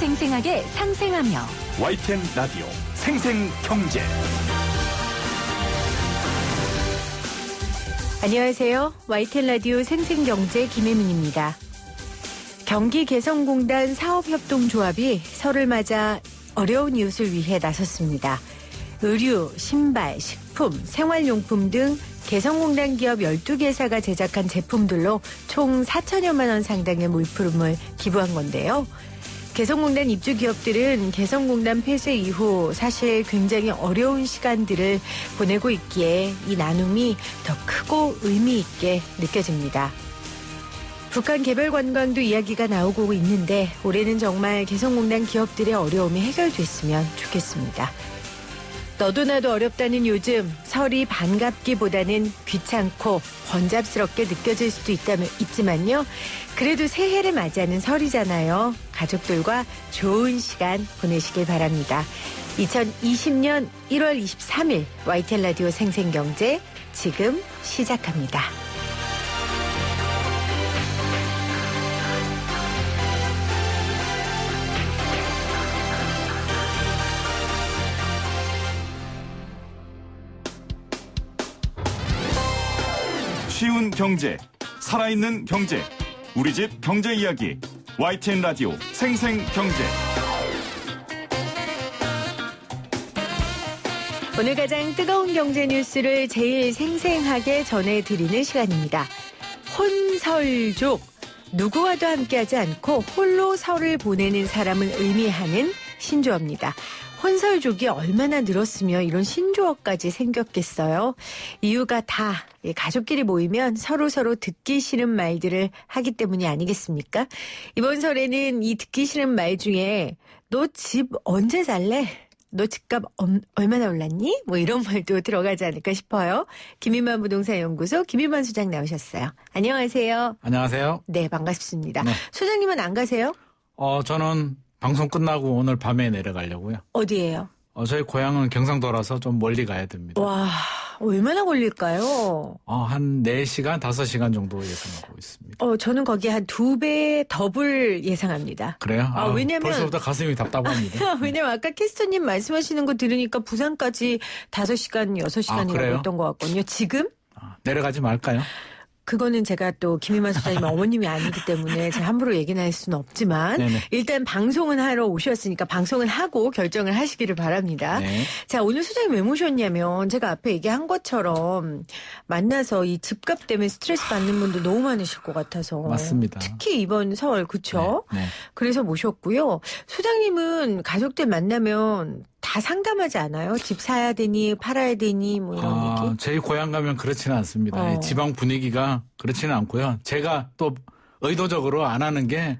생생하게 상생하며 YTN 라디오 생생경제. 안녕하세요. YTN 라디오 생생경제 김혜민입니다. 경기개성공단 사업협동조합이 설을 맞아 어려운 이웃을 위해 나섰습니다. 의류, 신발, 식품, 생활용품 등 개성공단 기업 12개사가 제작한 제품들로 총 4천여만 원 상당의 물품을 기부한 건데요. 개성공단 입주 기업들은 개성공단 폐쇄 이후 사실 굉장히 어려운 시간들을 보내고 있기에 이 나눔이 더 크고 의미 있게 느껴집니다. 북한 개별 관광도 이야기가 나오고 있는데 올해는 정말 개성공단 기업들의 어려움이 해결됐으면 좋겠습니다. 너도 나도 어렵다는 요즘 설이 반갑기보다는 귀찮고 번잡스럽게 느껴질 수도 있지만요. 그래도 새해를 맞이하는 설이잖아요. 가족들과 좋은 시간 보내시길 바랍니다. 2020년 1월 23일 YTN 라디오 생생경제 지금 시작합니다. 쉬운 경제, 살아있는 경제, 우리 집 경제 이야기, YTN 라디오 생생경제. 오늘 가장 뜨거운 경제 뉴스를 제일 생생하게 전해드리는 시간입니다. 혼설족, 누구와도 함께하지 않고 홀로 설을 보내는 사람을 의미하는 신조어입니다. 혼설족이 얼마나 늘었으며 이런 신조어까지 생겼겠어요. 이유가 다 가족끼리 모이면 서로 듣기 싫은 말들을 하기 때문이 아니겠습니까? 이번 설에는 이 듣기 싫은 말 중에 너 집 언제 살래? 너 집값 얼마나 올랐니? 뭐 이런 말도 들어가지 않을까 싶어요. 김인만 부동산 연구소 김인만 소장 나오셨어요. 안녕하세요. 안녕하세요. 네, 반갑습니다. 네. 소장님은 안 가세요? 저는 방송 끝나고 오늘 밤에 내려가려고요. 어디예요? 저희 고향은 경상도라서 좀 멀리 가야 됩니다. 와, 얼마나 걸릴까요? 한 4시간, 5시간 정도 예상하고 있습니다. 저는 거기 한 2배 더블 예상합니다. 그래요? 왜냐면 벌써부터 가슴이 답답합니다. 왜냐면 아까 캐스터님 말씀하시는 거 들으니까 부산까지 5시간, 6시간이라고 했던 것 같거든요. 지금? 내려가지 말까요? 그거는 제가 또 김희만 소장님 어머님이 아니기 때문에 제가 함부로 얘기는 할 수는 없지만 네네. 일단 방송은 하러 오셨으니까 방송을 하고 결정을 하시기를 바랍니다. 네. 자, 오늘 소장님 왜 모셨냐면 제가 앞에 얘기한 것처럼 만나서 이 집값 때문에 스트레스 받는 분들 너무 많으실 것 같아서. 맞습니다. 특히 이번 설, 그렇죠? 네. 그래서 모셨고요. 소장님은 가족들 만나면 다 상담하지 않아요? 집 사야 되니 팔아야 되니 뭐 이런 얘기? 저희 고향 가면 그렇지는 않습니다. 지방 분위기가 그렇지는 않고요. 제가 또 의도적으로 안 하는 게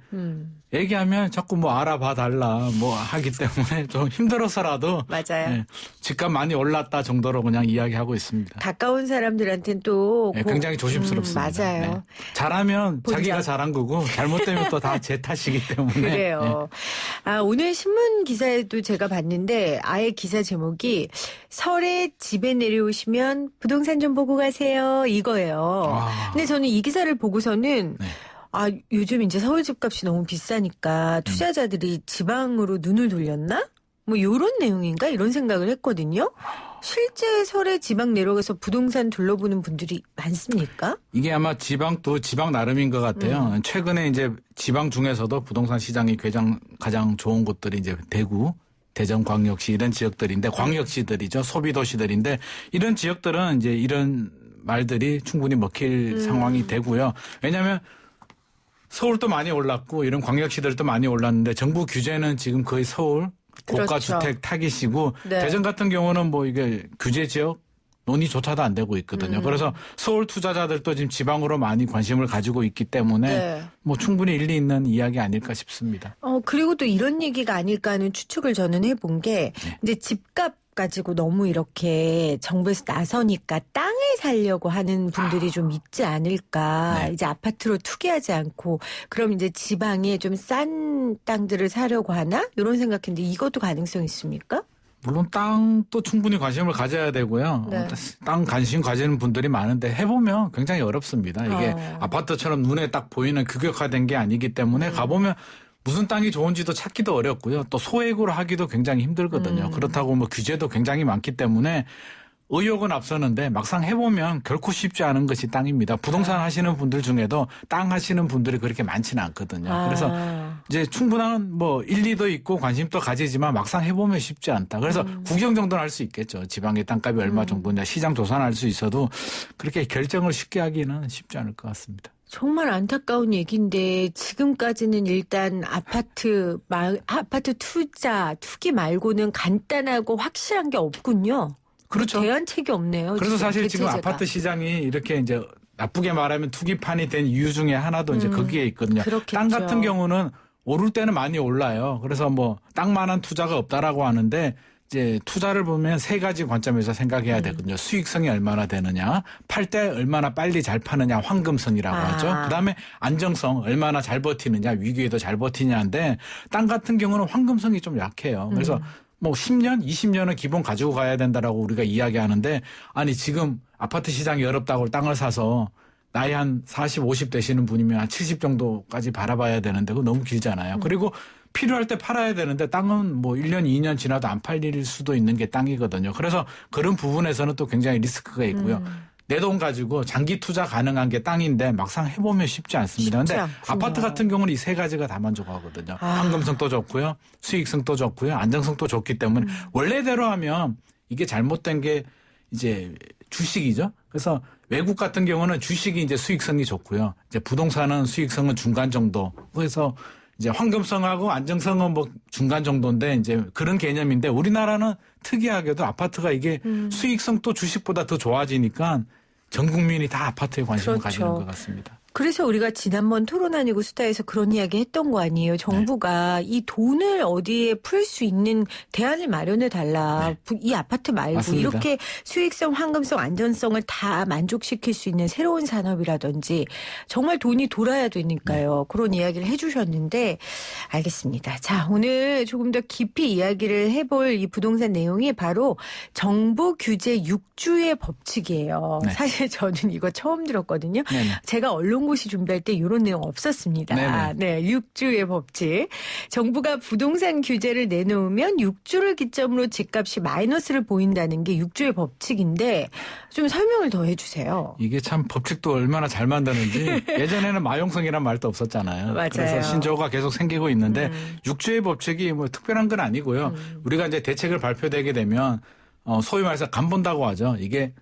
얘기하면 자꾸 뭐 알아봐 달라 뭐 하기 때문에 좀 힘들어서라도 맞아요. 네, 집값 많이 올랐다 정도로 그냥 이야기하고 있습니다. 가까운 사람들한테는 또 네, 굉장히 조심스럽습니다. 맞아요. 네. 잘하면 본전. 자기가 잘한 거고 잘못되면 또 다 제 탓이기 때문에. 그래요. 오늘 신문 기사에도 제가 봤는데 아예 기사 제목이 설에 집에 내려오시면 부동산 좀 보고 가세요 이거예요. 근데 저는 이 기사를 보고서는 네. 요즘 이제 서울 집값이 너무 비싸니까 투자자들이 지방으로 눈을 돌렸나? 뭐 요런 내용인가? 이런 생각을 했거든요. 실제 설에 지방 내려가서 부동산 둘러보는 분들이 많습니까? 이게 아마 지방도 지방 나름인 것 같아요. 최근에 이제 지방 중에서도 부동산 시장이 가장 좋은 곳들이 이제 대구, 대전광역시 이런 지역들인데 광역시들이죠. 소비도시들인데 이런 지역들은 이제 이런 말들이 충분히 먹힐 상황이 되고요. 왜냐하면 서울도 많이 올랐고 이런 광역시들도 많이 올랐는데 정부 규제는 지금 거의 서울 고가 그렇죠. 주택 타깃이고 네. 대전 같은 경우는 뭐 이게 규제 지역 논의조차도 안 되고 있거든요. 그래서 서울 투자자들도 지금 지방으로 많이 관심을 가지고 있기 때문에 네. 뭐 충분히 일리 있는 이야기 아닐까 싶습니다. 그리고 또 이런 얘기가 아닐까 하는 추측을 저는 해본 게 이제 집값 가지고 너무 이렇게 정부에서 나서니까 땅을 살려고 하는 분들이 좀 있지 않을까. 네. 이제 아파트로 투기하지 않고 그럼 이제 지방에 좀 싼 땅들을 사려고 하나? 이런 생각했는데 이것도 가능성 있습니까? 물론 땅도 충분히 관심을 가져야 되고요. 네. 땅 관심 가지는 분들이 많은데 해보면 굉장히 어렵습니다. 이게 아파트처럼 눈에 딱 보이는 규격화된 게 아니기 때문에 가보면 무슨 땅이 좋은지도 찾기도 어렵고요. 또 소액으로 하기도 굉장히 힘들거든요. 그렇다고 뭐 규제도 굉장히 많기 때문에 의욕은 앞서는데 막상 해보면 결코 쉽지 않은 것이 땅입니다. 부동산 하시는 분들 중에도 땅 하시는 분들이 그렇게 많지는 않거든요. 그래서 이제 충분한 뭐 일리도 있고 관심도 가지지만 막상 해보면 쉽지 않다. 그래서 구경 정도는 할 수 있겠죠. 지방의 땅값이 얼마 정도냐 시장 조사할 수 있어도 그렇게 결정을 쉽게 하기는 쉽지 않을 것 같습니다. 정말 안타까운 얘기인데 지금까지는 일단 아파트 투기 말고는 간단하고 확실한 게 없군요. 그렇죠. 대안책이 없네요. 그래서 사실 지금 대체제가. 아파트 시장이 이렇게 이제 나쁘게 말하면 투기판이 된 이유 중에 하나도 이제 거기에 있거든요. 그렇겠죠. 땅 같은 경우는 오를 때는 많이 올라요. 그래서 뭐 땅만한 투자가 없다라고 하는데 이제 투자를 보면 세 가지 관점에서 생각해야 되거든요. 수익성이 얼마나 되느냐, 팔 때 얼마나 빨리 잘 파느냐, 황금성이라고 하죠. 그다음에 안정성, 얼마나 잘 버티느냐, 위기에도 잘 버티냐인데 땅 같은 경우는 황금성이 좀 약해요. 그래서 뭐 10년, 20년은 기본 가지고 가야 된다라고 우리가 이야기하는데 아니 지금 아파트 시장이 어렵다고 땅을 사서 나이 한 40, 50 되시는 분이면 한 70 정도까지 바라봐야 되는데 그거 너무 길잖아요. 그리고 필요할 때 팔아야 되는데 땅은 뭐 1년, 2년 지나도 안 팔릴 수도 있는 게 땅이거든요. 그래서 그런 부분에서는 또 굉장히 리스크가 있고요. 내 돈 가지고 장기 투자 가능한 게 땅인데 막상 해보면 쉽지 않습니다. 그런데 아파트 같은 경우는 이 세 가지가 다 만족하거든요. 황금성도 좋고요. 수익성도 좋고요. 안정성도 좋기 때문에 원래대로 하면 이게 잘못된 게 이제 주식이죠. 그래서 외국 같은 경우는 주식이 이제 수익성이 좋고요. 이제 부동산은 수익성은 중간 정도. 그래서 이제 황금성하고 안정성은 뭐 중간 정도인데 이제 그런 개념인데 우리나라는 특이하게도 아파트가 이게 수익성도 주식보다 더 좋아지니까 전 국민이 다 아파트에 관심을 가지는 것 같습니다. 그래서 우리가 지난번 토론 아니고 수다에서 그런 이야기 했던 거 아니에요. 정부가 이 돈을 어디에 풀 수 있는 대안을 마련해 달라. 이 아파트 말고 맞습니다. 이렇게 수익성, 황금성, 안전성을 다 만족시킬 수 있는 새로운 산업이라든지 정말 돈이 돌아야 되니까요. 그런 이야기를 해 주셨는데 알겠습니다. 자, 오늘 조금 더 깊이 이야기를 해볼 이 부동산 내용이 바로 정부 규제 6주의 법칙이에요. 네. 사실 저는 이거 처음 들었거든요. 네네. 제가 언론고시 준비할 때 이런 내용 없었습니다. 네, 6주의 법칙. 정부가 부동산 규제를 내놓으면 6주를 기점으로 집값이 마이너스를 보인다는 게 6주의 법칙인데 좀 설명을 더 해주세요. 이게 참 법칙도 얼마나 잘 만드는지 예전에는 마용성이란 말도 없었잖아요. 맞아요. 그래서 신조어가 계속 생기고 있는데 6주의 법칙이 뭐 특별한 건 아니고요. 우리가 이제 대책을 발표되게 되면 소위 말해서 간본다고 하죠. 이게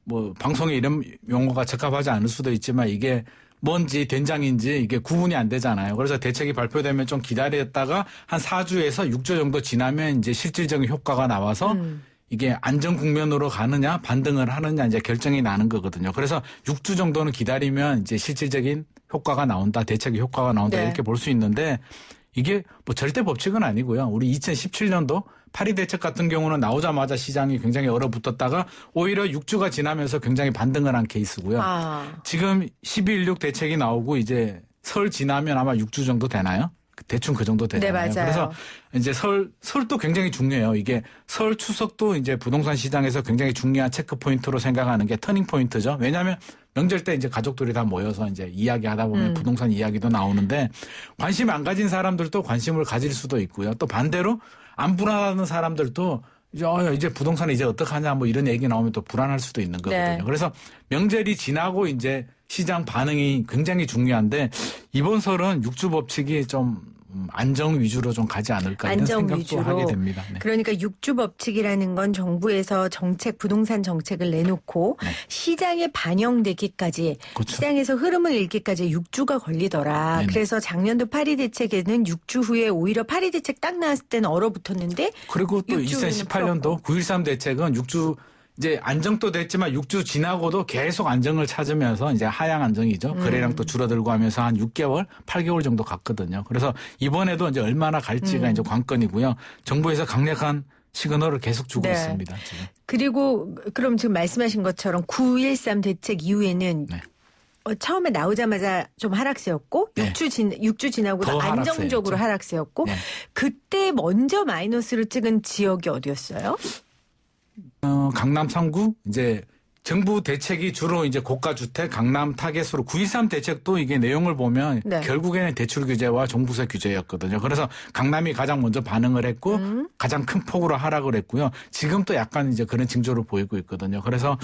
뭐 방송에 이런 용어가 적합하지 않을 수도 있지만 이게 뭔지 된장인지 이게 구분이 안 되잖아요. 그래서 대책이 발표되면 좀 기다렸다가 한 4주에서 6주 정도 지나면 이제 실질적인 효과가 나와서 이게 안정 국면으로 가느냐 반등을 하느냐 이제 결정이 나는 거거든요. 그래서 6주 정도는 기다리면 이제 실질적인 효과가 나온다. 대책의 효과가 나온다. 네. 이렇게 볼 수 있는데 이게 뭐 절대 법칙은 아니고요. 우리 2017년도 파리 대책 같은 경우는 나오자마자 시장이 굉장히 얼어붙었다가 오히려 6주가 지나면서 굉장히 반등을 한 케이스고요. 지금 12.16 대책이 나오고 이제 설 지나면 아마 6주 정도 되나요? 대충 그 정도 되잖아요. 네, 맞아요. 그래서 이제 설도 굉장히 중요해요. 이게 설 추석도 이제 부동산 시장에서 굉장히 중요한 체크 포인트로 생각하는 게 터닝 포인트죠. 왜냐하면 명절 때 이제 가족들이 다 모여서 이제 이야기하다 보면 부동산 이야기도 나오는데 관심 안 가진 사람들도 관심을 가질 수도 있고요. 또 반대로 안 불안하는 사람들도 이제 부동산이 이제 어떡하냐 뭐 이런 얘기 나오면 또 불안할 수도 있는 거거든요. 네. 그래서 명절이 지나고 이제 시장 반응이 굉장히 중요한데 이번 설은 6주 법칙이 좀 안정 위주로 좀 가지 않을까 이런 안정 생각도 위주로. 하게 됩니다. 네. 그러니까 6주 법칙이라는 건 정부에서 부동산 정책을 내놓고 네. 시장에 반영되기까지 그렇죠. 시장에서 흐름을 읽기까지 6주가 걸리더라. 네네. 그래서 작년도 파리 대책에는 6주 후에 오히려 파리 대책 딱 나왔을 때는 얼어붙었는데 그리고 또 6주 후에는 2018년도 9.13 대책은 6주 이제 안정도 됐지만 6주 지나고도 계속 안정을 찾으면서 이제 하향 안정이죠. 거래량도 줄어들고 하면서 한 6개월, 8개월 정도 갔거든요. 그래서 이번에도 이제 얼마나 갈지가 이제 관건이고요. 정부에서 강력한 시그널을 계속 주고 네. 있습니다. 지금. 그리고 그럼 지금 말씀하신 것처럼 9.13 대책 이후에는 네. 처음에 나오자마자 좀 하락세였고 네. 6주 지나고도 더 안정적으로 하락세였죠. 하락세였고 네. 그때 먼저 마이너스를 찍은 지역이 어디였어요? 강남 3구 이제 정부 대책이 주로 이제 고가주택, 강남 타겟으로 9.13 대책도 이게 내용을 보면 네. 결국에는 대출 규제와 종부세 규제였거든요. 그래서 강남이 가장 먼저 반응을 했고 가장 큰 폭으로 하락을 했고요. 지금 또 약간 이제 그런 징조를 보이고 있거든요. 그래서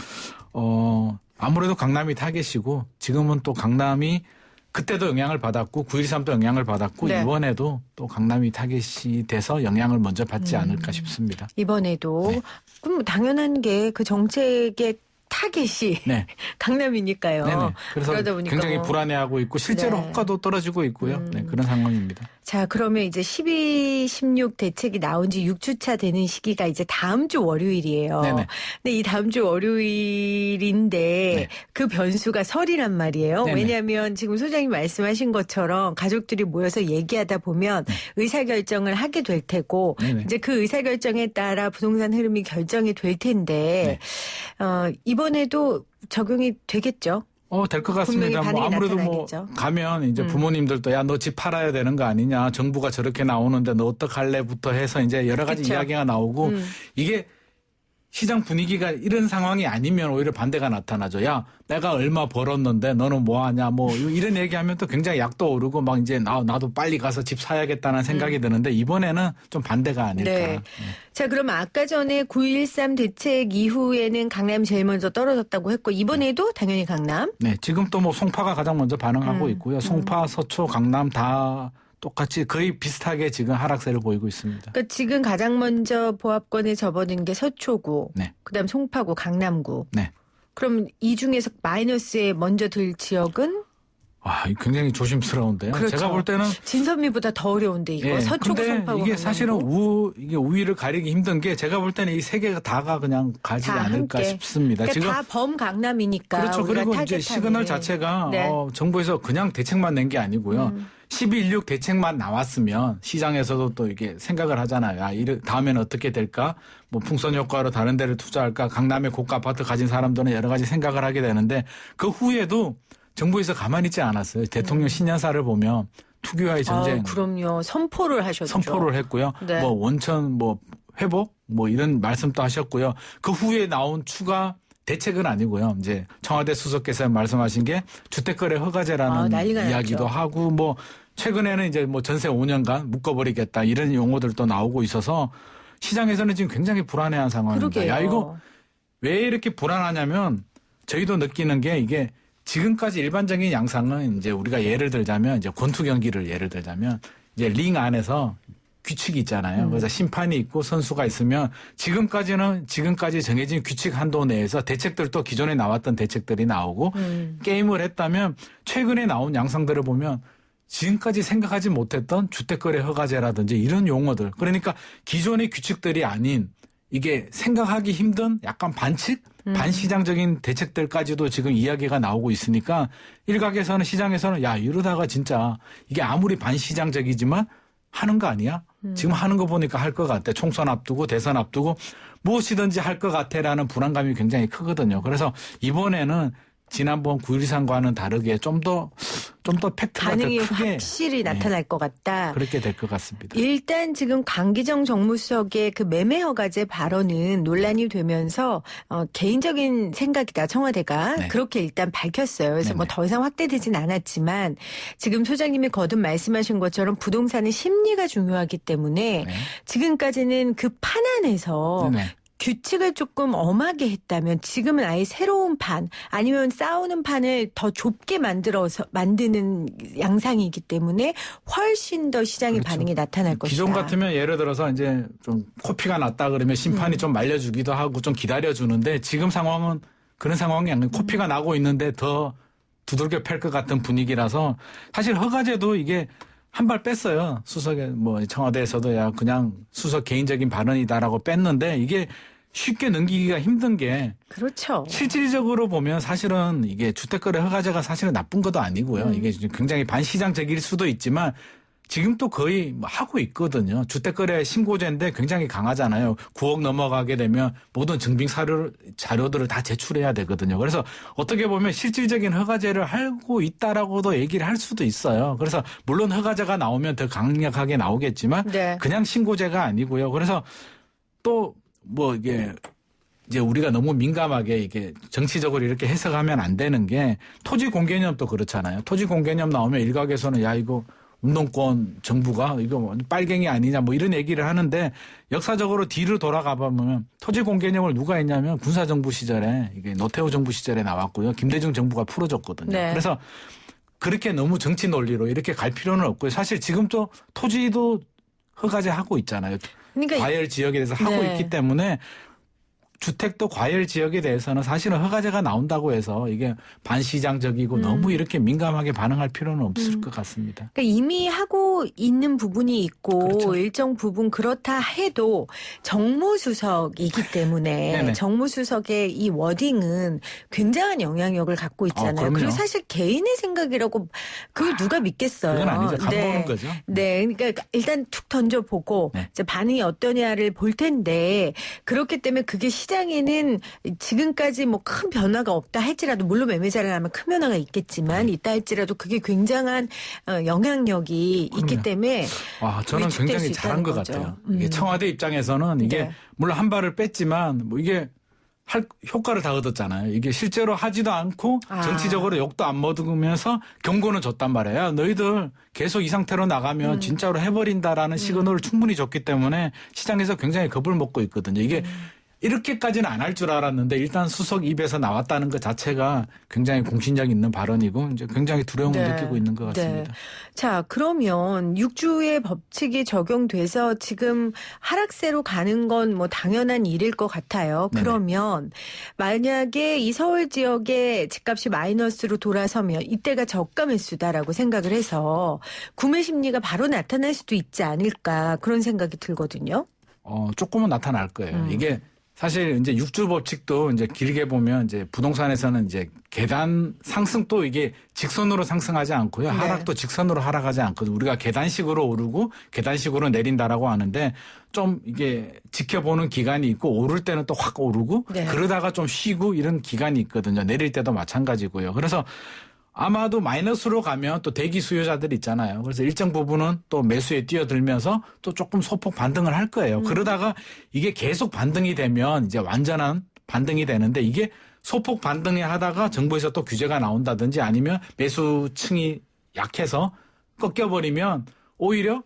아무래도 강남이 타겟이고 지금은 또 강남이 그때도 영향을 받았고 9.13도 영향을 받았고 네. 이번에도 또 강남이 타겟이 돼서 영향을 먼저 받지 않을까 싶습니다. 이번에도 네. 그럼 당연한 게 그 정책의 타겟이 네. 강남이니까요. 네네. 그래서 그러다 보니까 굉장히 뭐. 불안해하고 있고 실제로 네. 호가도 떨어지고 있고요. 네, 그런 상황입니다. 자, 그러면 이제 12, 16 대책이 나온 지 6주차 되는 시기가 이제 다음 주 월요일이에요. 네네. 근데 이 다음 주 월요일인데 네. 그 변수가 설이란 말이에요. 네네. 왜냐하면 지금 소장님 말씀하신 것처럼 가족들이 모여서 얘기하다 보면 의사결정을 하게 될 테고 네네. 이제 그 의사결정에 따라 부동산 흐름이 결정이 될 텐데 이번에도 적용이 되겠죠. 될 것 같습니다. 분명히 뭐 반응이 아무래도 나타나겠죠. 가면 이제 부모님들도 야, 너 집 팔아야 되는 거 아니냐. 정부가 저렇게 나오는데 너 어떡할래부터 해서 이제 여러 가지 그쵸. 이야기가 나오고 이게 시장 분위기가 이런 상황이 아니면 오히려 반대가 나타나죠. 야, 내가 얼마 벌었는데 너는 뭐 하냐. 뭐 이런 얘기하면 또 굉장히 약도 오르고 막 이제 나도 빨리 가서 집 사야겠다는 생각이 드는데 이번에는 좀 반대가 아닐까. 네. 자, 그러면 아까 전에 9.13 대책 이후에는 강남이 제일 먼저 떨어졌다고 했고 이번에도 당연히 강남. 네, 지금 또 뭐 송파가 가장 먼저 반응하고 있고요. 송파, 서초, 강남 다 똑같이 거의 비슷하게 지금 하락세를 보이고 있습니다. 그러니까 지금 가장 먼저 보합권에 접어든 게 서초구, 네. 그다음 송파구, 강남구. 네. 그럼 이 중에서 마이너스에 먼저 들 지역은 이거 굉장히 조심스러운데요. 그렇죠. 제가 볼 때는 진선미보다 더 어려운데 이거 서초구, 근데 송파구, 이게 강남구. 사실은 이게 우위를 가리기 힘든 게 제가 볼 때는 이 세 개가 다가 그냥 가지 다 않을까 함께. 싶습니다. 그러니까 지금 다 범강남이니까 그렇죠. 우리가 그리고 이제 타겟하는. 시그널 자체가 네. 정부에서 그냥 대책만 낸 게 아니고요. 12.16 대책만 나왔으면 시장에서도 또 이게 생각을 하잖아요. 다음에는 어떻게 될까? 뭐 풍선 효과로 다른 데를 투자할까? 강남에 고가 아파트 가진 사람들은 여러 가지 생각을 하게 되는데 그 후에도 정부에서 가만히 있지 않았어요. 대통령 신년사를 보면 투기와의 전쟁 그럼요. 선포를 하셨죠. 선포를 했고요. 네. 뭐 원천 회복 이런 말씀도 하셨고요. 그 후에 나온 추가 대책은 아니고요. 이제 청와대 수석께서 말씀하신 게 주택거래 허가제라는 난리가 이야기도 났죠. 하고 최근에는 이제 전세 5년간 묶어버리겠다 이런 용어들도 나오고 있어서 시장에서는 지금 굉장히 불안해한 상황입니다. 그러게요. 야, 이거 왜 이렇게 불안하냐면 저희도 느끼는 게 이게 지금까지 일반적인 양상은 이제 우리가 예를 들자면 이제 권투 경기를 예를 들자면 이제 링 안에서 규칙이 있잖아요. 그래서 심판이 있고 선수가 있으면 지금까지 정해진 규칙 한도 내에서 대책들도 기존에 나왔던 대책들이 나오고 게임을 했다면 최근에 나온 양상들을 보면 지금까지 생각하지 못했던 주택거래 허가제라든지 이런 용어들. 그러니까 기존의 규칙들이 아닌 이게 생각하기 힘든 약간 반칙? 반시장적인 대책들까지도 지금 이야기가 나오고 있으니까 일각에서는 시장에서는 야 이러다가 진짜 이게 아무리 반시장적이지만 하는 거 아니야? 지금 하는 거 보니까 할 것 같아. 총선 앞두고 대선 앞두고 무엇이든지 할 것 같아라는 불안감이 굉장히 크거든요. 그래서 이번에는 지난번 9.13과는 다르게 좀 더 팩트가 더 반응이 크게 확실히 나타날 것 같다. 그렇게 될 것 같습니다. 일단 지금 강기정 정무수석의 그 매매 허가제 발언은 논란이 되면서 개인적인 생각이다 청와대가 네. 그렇게 일단 밝혔어요. 그래서 네네. 뭐 더 이상 확대되진 않았지만 지금 소장님이 거듭 말씀하신 것처럼 부동산의 심리가 중요하기 때문에 네. 지금까지는 그 판 안에서 네네. 규칙을 조금 엄하게 했다면 지금은 아예 새로운 판 아니면 싸우는 판을 더 좁게 만드는 양상이기 때문에 훨씬 더 시장의 그렇죠. 반응이 나타날 것이다. 기존 같으면 예를 들어서 이제 좀 코피가 났다 그러면 심판이 좀 말려주기도 하고 좀 기다려주는데 지금 상황은 그런 상황이 아니고 코피가 나고 있는데 더 두들겨 팰 것 같은 분위기라서 사실 허가제도 이게 한 발 뺐어요. 수석에 청와대에서도 야 그냥 수석 개인적인 발언이다라고 뺐는데 이게 쉽게 넘기기가 힘든 게 그렇죠. 실질적으로 보면 사실은 이게 주택거래 허가제가 사실은 나쁜 것도 아니고요. 이게 굉장히 반시장적일 수도 있지만 지금 또 거의 하고 있거든요. 주택거래 신고제인데 굉장히 강하잖아요. 9억 넘어가게 되면 모든 증빙 자료들을 다 제출해야 되거든요. 그래서 어떻게 보면 실질적인 허가제를 하고 있다라고도 얘기를 할 수도 있어요. 그래서 물론 허가제가 나오면 더 강력하게 나오겠지만 네. 그냥 신고제가 아니고요. 그래서 또 이게 이제 우리가 너무 민감하게 이게 정치적으로 이렇게 해석하면 안 되는 게 토지 공개념도 그렇잖아요. 토지 공개념 나오면 일각에서는 야 이거 운동권 정부가 이거 빨갱이 아니냐 뭐 이런 얘기를 하는데 역사적으로 뒤로 돌아가 보면 토지 공개념을 누가 했냐면 군사정부 시절에 이게 노태우 정부 시절에 나왔고요. 김대중 정부가 풀어줬거든요. 네. 그래서 그렇게 너무 정치 논리로 이렇게 갈 필요는 없고요. 사실 지금도 토지도 허가제 하고 있잖아요. 그러니까 과열 지역에 대해서 하고 네. 있기 때문에 주택도 과열 지역에 대해서는 사실은 허가제가 나온다고 해서 이게 반시장적이고 너무 이렇게 민감하게 반응할 필요는 없을 것 같습니다. 그러니까 이미 하고 있는 부분이 있고 그렇죠. 일정 부분 그렇다 해도 정무수석이기 때문에 네네. 정무수석의 이 워딩은 굉장한 영향력을 갖고 있잖아요. 그럼요. 그리고 사실 개인의 생각이라고 그걸 누가 믿겠어요. 그건 아니죠. 간보는 거죠. 네, 그러니까 일단 툭 던져보고 네. 이제 반응이 어떠냐를 볼 텐데 그렇기 때문에 그게 시장에는 지금까지 뭐 큰 변화가 없다 할지라도 물론 매매자를 하면 큰 변화가 있겠지만 있다 할지라도 그게 굉장한 영향력이 있기 그럼요. 때문에 저는 위축될 굉장히 수 잘한 것 있다는 거죠. 같아요. 이게 청와대 입장에서는 이게 네. 물론 한 발을 뺐지만 뭐 이게 효과를 다 얻었잖아요. 이게 실제로 하지도 않고 정치적으로 욕도 안 먹으면서 경고는 줬단 말이에요. 야, 너희들 계속 이 상태로 나가면 진짜로 해버린다라는 시그널을 충분히 줬기 때문에 시장에서 굉장히 겁을 먹고 있거든요. 이게 이렇게까지는 안 할 줄 알았는데 일단 수석 입에서 나왔다는 것 자체가 굉장히 공신력 있는 발언이고 이제 굉장히 두려움을 네. 느끼고 있는 것 같습니다. 네. 자, 그러면 6주의 법칙이 적용돼서 지금 하락세로 가는 건 뭐 당연한 일일 것 같아요. 네네. 그러면 만약에 이 서울 지역의 집값이 마이너스로 돌아서면 이때가 저가 매수다라고 생각을 해서 구매 심리가 바로 나타날 수도 있지 않을까 그런 생각이 들거든요. 조금은 나타날 거예요. 이게 사실 이제 6주 법칙도 이제 길게 보면 이제 부동산에서는 이제 계단 상승도 이게 직선으로 상승하지 않고요. 네. 하락도 직선으로 하락하지 않거든요. 우리가 계단식으로 오르고 계단식으로 내린다라고 하는데 좀 이게 지켜보는 기간이 있고 오를 때는 또 확 오르고 네. 그러다가 좀 쉬고 이런 기간이 있거든요. 내릴 때도 마찬가지고요. 그래서 아마도 마이너스로 가면 또 대기 수요자들이 있잖아요. 그래서 일정 부분은 또 매수에 뛰어들면서 또 조금 소폭 반등을 할 거예요. 그러다가 이게 계속 반등이 되면 이제 완전한 반등이 되는데 이게 소폭 반등이 하다가 정부에서 또 규제가 나온다든지 아니면 매수층이 약해서 꺾여버리면 오히려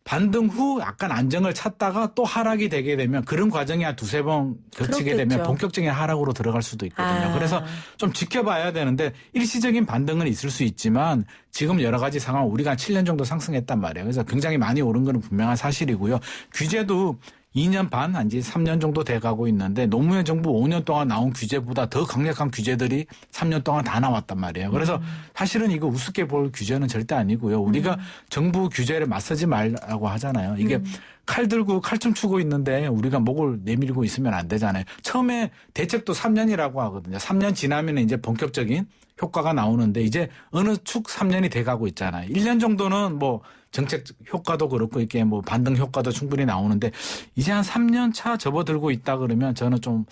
반등 후 약간 안정을 찾다가 또 하락이 되게 되면 그런 과정이 한 두세 번 겹치게 되면 그렇겠죠. 본격적인 하락으로 들어갈 수도 있거든요. 그래서 좀 지켜봐야 되는데 일시적인 반등은 있을 수 있지만 지금 여러 가지 상황 우리가 한 7년 정도 상승했단 말이에요. 그래서 굉장히 많이 오른 건 분명한 사실이고요. 규제도 2년 반, 이제 3년 정도 돼가고 있는데 노무현 정부 5년 동안 나온 규제보다 더 강력한 규제들이 3년 동안 다 나왔단 말이에요. 그래서 사실은 이거 우습게 볼 규제는 절대 아니고요. 우리가 정부 규제를 맞서지 말라고 하잖아요. 이게 칼 들고 칼춤 추고 있는데 우리가 목을 내밀고 있으면 안 되잖아요. 처음에 대책도 3년이라고 하거든요. 3년 지나면 이제 본격적인 효과가 나오는데 이제 어느 축 3년이 돼가고 있잖아요. 1년 정도는 뭐 정책 효과도 그렇고 이렇게 뭐 반등 효과도 충분히 나오는데 이제 한 3년 차 접어들고 있다 그러면 저는 좀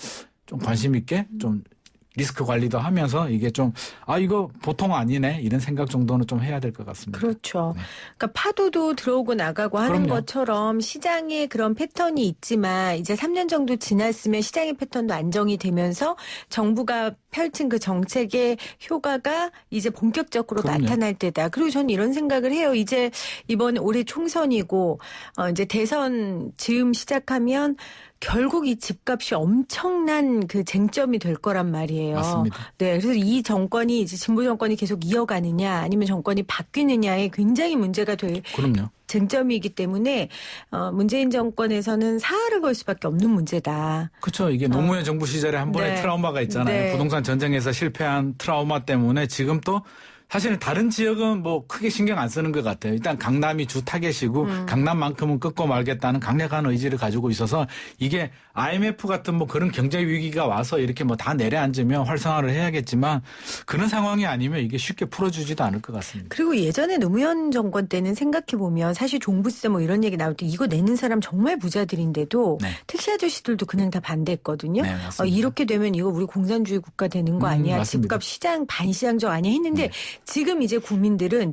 관심 있게 좀 리스크 관리도 하면서 이게 좀 이거 보통 아니네 이런 생각 정도는 좀 해야 될 것 같습니다. 그렇죠. 네. 그러니까 파도도 들어오고 나가고 하는 그럼요. 것처럼 시장에 그런 패턴이 있지만 이제 3년 정도 지났으면 시장의 패턴도 안정이 되면서 정부가 펼친 그 정책의 효과가 이제 본격적으로 그럼요. 나타날 때다. 그리고 저는 이런 생각을 해요. 이제 이번 올해 총선이고 이제 대선 즈음 시작하면 결국 이 집값이 엄청난 그 쟁점이 될 거란 말이에요. 맞습니다. 네, 그래서 이 정권이 이제 진보 정권이 계속 이어가느냐 아니면 정권이 바뀌느냐에 굉장히 문제가 될 그럼요. 쟁점이기 때문에 문재인 정권에서는 사활을 걸 수밖에 없는 문제다. 그렇죠. 이게 노무현 정부 시절에 한 번의 네. 트라우마가 있잖아요. 네. 부동산 전쟁에서 실패한 트라우마 때문에 지금 또 사실은 다른 지역은 뭐 크게 신경 안 쓰는 것 같아요. 일단 강남이 주 타겟이고 강남만큼은 끊고 말겠다는 강력한 의지를 가지고 있어서 이게 IMF 같은 뭐 그런 경제 위기가 와서 이렇게 뭐 다 내려앉으면 활성화를 해야겠지만 그런 상황이 아니면 이게 쉽게 풀어주지도 않을 것 같습니다. 그리고 예전에 노무현 정권 때는 생각해보면 사실 종부세 뭐 이런 얘기 나올 때 이거 내는 사람 정말 부자들인데도 네. 택시 택시 아저씨들도 그냥 다 반대했거든요. 네, 맞습니다. 이렇게 되면 이거 우리 공산주의 국가 되는 거 아니야? 맞습니다. 집값 시장 반시장적 아니야? 했는데 네. 지금 이제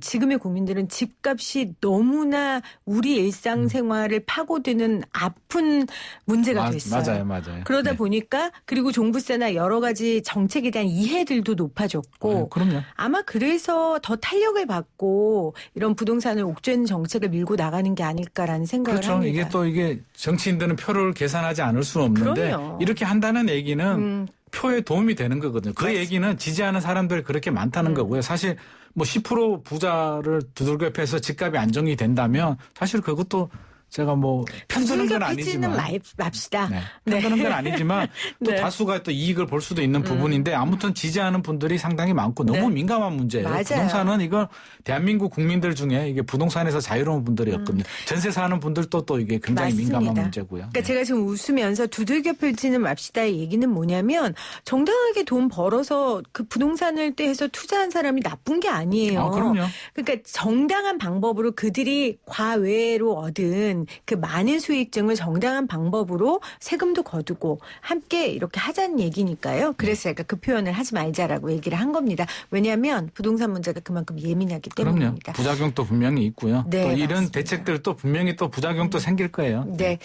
지금의 국민들은 집값이 너무나 우리 일상생활을 파고드는 아픈 문제가 됐어요. 맞아요. 그러다 네. 보니까 그리고 종부세나 여러 가지 정책에 대한 이해들도 높아졌고 그럼요. 아마 그래서 더 탄력을 받고 이런 부동산을 옥죄는 정책을 밀고 나가는 게 아닐까라는 생각을 그렇죠. 합니다. 이게 정치인들은 표를 계산하지 않을 수는 없는데 그럼요. 이렇게 한다는 얘기는 표에 도움이 되는 거거든요. 그 맞습니다. 얘기는 지지하는 사람들이 그렇게 많다는 거고요. 사실 뭐 10% 부자를 두들겨 패서 집값이 안정이 된다면 사실 그것도 제가 뭐 편드는 건 두들겨 아니지만 패지는 맙시다. 네. 편드는 건 아니지만 또 네. 다수가 또 이익을 볼 수도 있는 부분인데 아무튼 지지하는 분들이 상당히 많고 너무 네. 민감한 문제예요. 맞아요. 부동산은 이거 대한민국 국민들 중에 이게 부동산에서 자유로운 분들이 없거든요. 전세 사는 분들도 또 이게 굉장히 맞습니다. 민감한 문제고요. 그러니까 제가 지금 웃으면서 두들겨 펼치는 맙시다의 얘기는 뭐냐면 정당하게 돈 벌어서 그 부동산을 떼서 투자한 사람이 나쁜 게 아니에요. 그럼요. 그러니까 정당한 방법으로 그들이 과외로 얻은 그 많은 수익증을 정당한 방법으로 세금도 거두고 함께 이렇게 하자는 얘기니까요. 그래서 제가 그 표현을 하지 말자라고 얘기를 한 겁니다. 왜냐하면 부동산 문제가 그만큼 예민하기 그럼요. 때문입니다. 부작용도 분명히 있고요. 네, 또 이런 맞습니다. 대책들도 분명히 또 부작용도 생길 거예요. 네.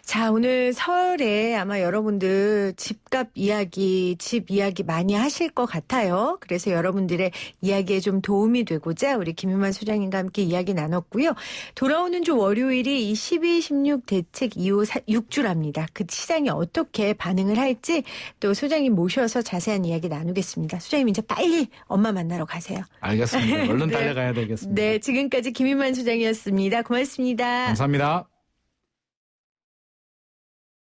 자, 오늘 설에 아마 여러분들 집값 이야기, 집 이야기 많이 하실 것 같아요. 그래서 여러분들의 이야기에 좀 도움이 되고자 우리 김윤만 소장님과 함께 이야기 나눴고요. 돌아오는 주 월요일이 이 12, 16 대책 이후 6주랍니다. 그 시장이 어떻게 반응을 할지 또 소장님 모셔서 자세한 이야기 나누겠습니다. 소장님 이제 빨리 엄마 만나러 가세요. 알겠습니다. 얼른 네. 달려가야 되겠습니다. 네, 지금까지 김윤만 소장이었습니다. 고맙습니다. 감사합니다.